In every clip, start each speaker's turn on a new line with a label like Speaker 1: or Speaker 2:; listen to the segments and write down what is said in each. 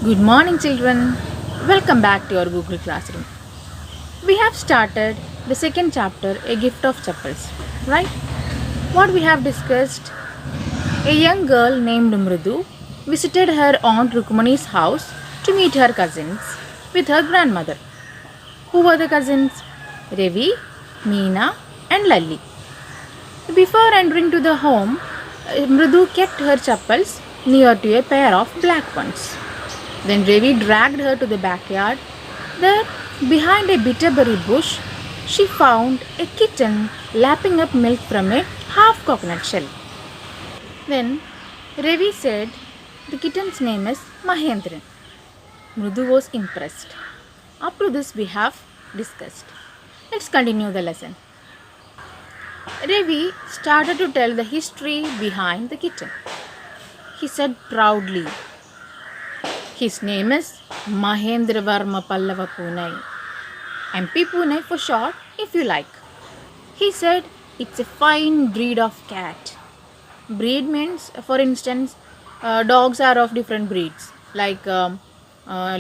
Speaker 1: Good morning, children. Welcome back to your Google Classroom. We have started the second chapter, A Gift of Chappals, right? What we have discussed, a young girl named Mridu visited her aunt Rukmani's house to meet her cousins with her grandmother. Who were the cousins? Ravi, Meena, and Lalli. Before entering to the home, Mridu kept her chappals near to a pair of black ones. Then Ravi dragged her to the backyard. There, behind a bitterberry bush, she found a kitten lapping up milk from a half coconut shell. Then Ravi said, "The kitten's name is Mahendran." Mrudu was impressed. Up to this, we have discussed. Let's continue the lesson. Ravi started to tell the history behind the kitten. He said proudly, "His name is Mahendra Varma Pallava Pune. MP Pune for short, if you like." He said it's a fine breed of cat. Breed means, for instance, dogs are of different breeds like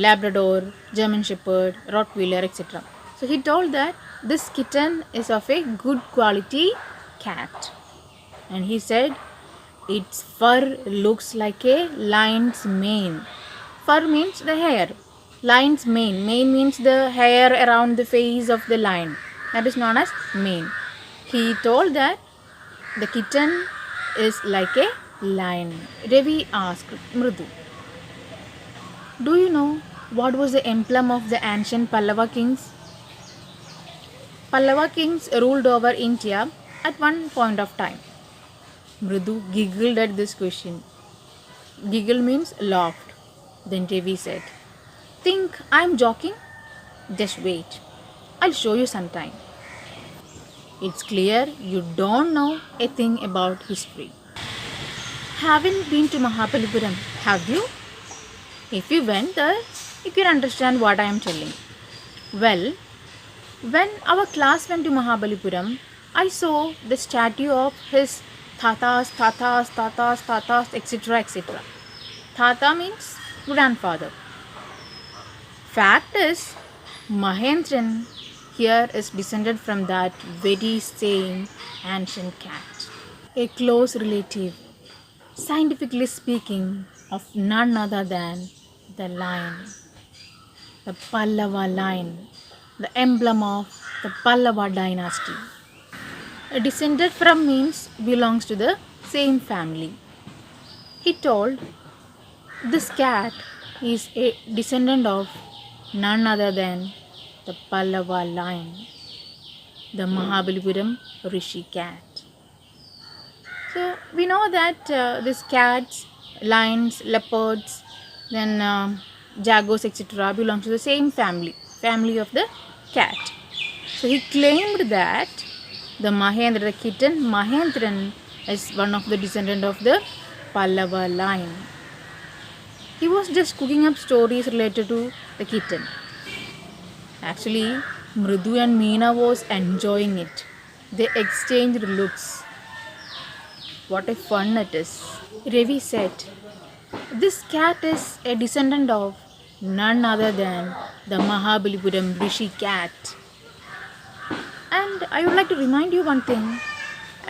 Speaker 1: Labrador, German Shepherd, Rottweiler, etc. So he told that this kitten is of a good quality cat. And he said its fur looks like a lion's mane. Fur means the hair. Lion's mane. Mane means the hair around the face of the lion. That is known as mane. He told that the kitten is like a lion. Ravi asked Mrudu, "Do you know what was the emblem of the ancient Pallava kings?" Pallava kings ruled over India at one point of time. Mrudu giggled at this question. Giggle means laughed. Then Ravi said, "Think I'm joking? Just wait. I'll show you sometime." It's clear you don't know a thing about history. Haven't been to Mahabalipuram, have you? If you went there, you can understand what I am telling. Well, when our class went to Mahabalipuram, I saw the statue of his tatas, etc. Tata means grandfather. Fact is, Mahendran here is descended from that very same ancient cat. A close relative, scientifically speaking, of none other than the lion, the Pallava lion, the emblem of the Pallava dynasty. Descended from means belongs to the same family. He told this cat is a descendant of none other than the Pallava lion, the Mahabalipuram Rishi cat. So we know that these cats, lions, leopards, then jaguars, etc., belong to the same family of the cat. So he claimed that the Mahendra, the kitten Mahendran, is one of the descendant of the Pallava line. He was just cooking up stories related to the kitten. Actually, Mridu and Meena was enjoying it. They exchanged looks. What a fun it is. Ravi said, "This cat is a descendant of none other than the Mahabalipuram Rishi cat." And I would like to remind you one thing.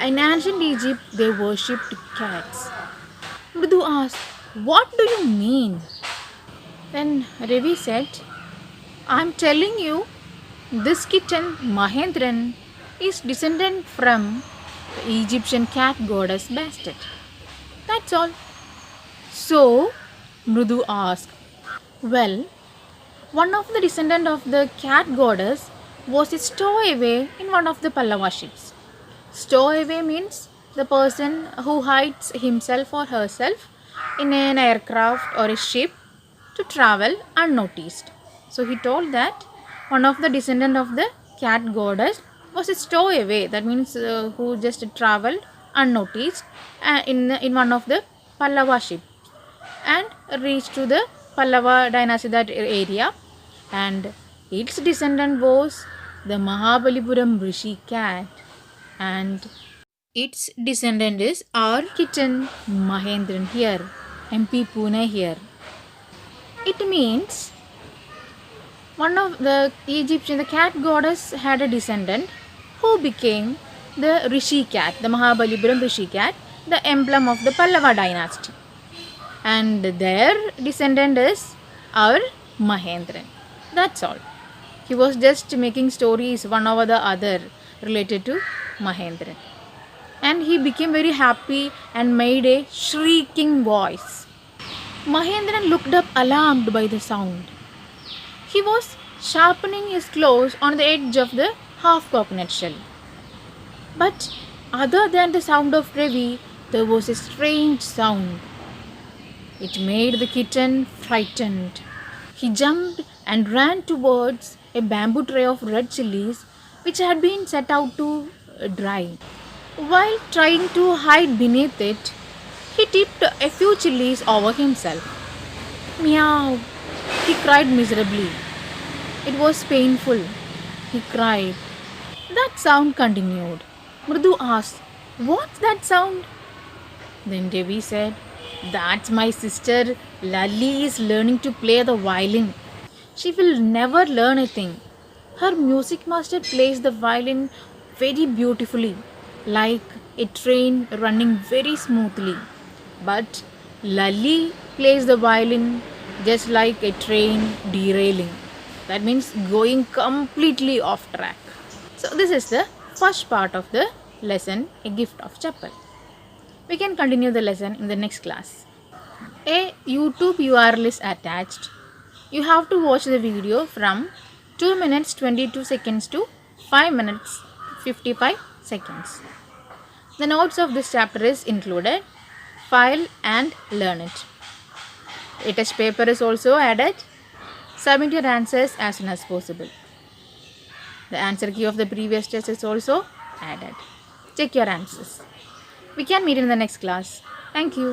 Speaker 1: In ancient Egypt, they worshipped cats. Mridu asked, "What do you mean?" Then Ravi said, "I'm telling you, this kitten Mahendran is descendant from the Egyptian cat goddess Bastet. That's all." So Mridu asked, "Well, one of the descendant of the cat goddess was a stowaway in one of the Pallava ships." Stowaway means the person who hides himself or herself in an aircraft or a ship to travel unnoticed. So he told that one of the descendant of the cat goddess was a stowaway. That means who just traveled unnoticed in one of the Pallava ships and reached to the Pallava dynasty that area, and its descendant was the Mahabalipuram Rishi cat, and its descendant is our kitten Mahendran here, MP Pune here. It means one of the Egyptian, the cat goddess had a descendant who became the Rishi cat, the Mahabalipuram Rishi cat, the emblem of the Pallava dynasty. And their descendant is our Mahendran. That's all. He was just making stories one over the other related to Mahendran. And he became very happy and made a shrieking voice. Mahendran looked up alarmed by the sound. He was sharpening his claws on the edge of the half coconut shell. But other than the sound of Ravi, there was a strange sound. It made the kitten frightened. He jumped and ran towards a bamboo tray of red chilies which had been set out to dry. While trying to hide beneath it, he tipped a few chilies over himself. Meow! He cried miserably. It was painful. He cried. That sound continued. Mridu asked, "What's that sound?" Then Devi said, "That's my sister. Lali is learning to play the violin. She will never learn a thing. Her music master plays the violin very beautifully, like a train running very smoothly. But Lali plays the violin just like a train derailing. That means going completely off track." So this is the first part of the lesson, a gift of Chappal. We can continue the lesson in the next class. A YouTube URL is attached. You have to watch the video from 2 minutes 22 seconds to 5 minutes 55 seconds. The notes of this chapter is included. File and learn it. A test paper is also added. Submit your answers as soon as possible. The answer key of the previous test is also added. Check your answers. We can meet in the next class. Thank you.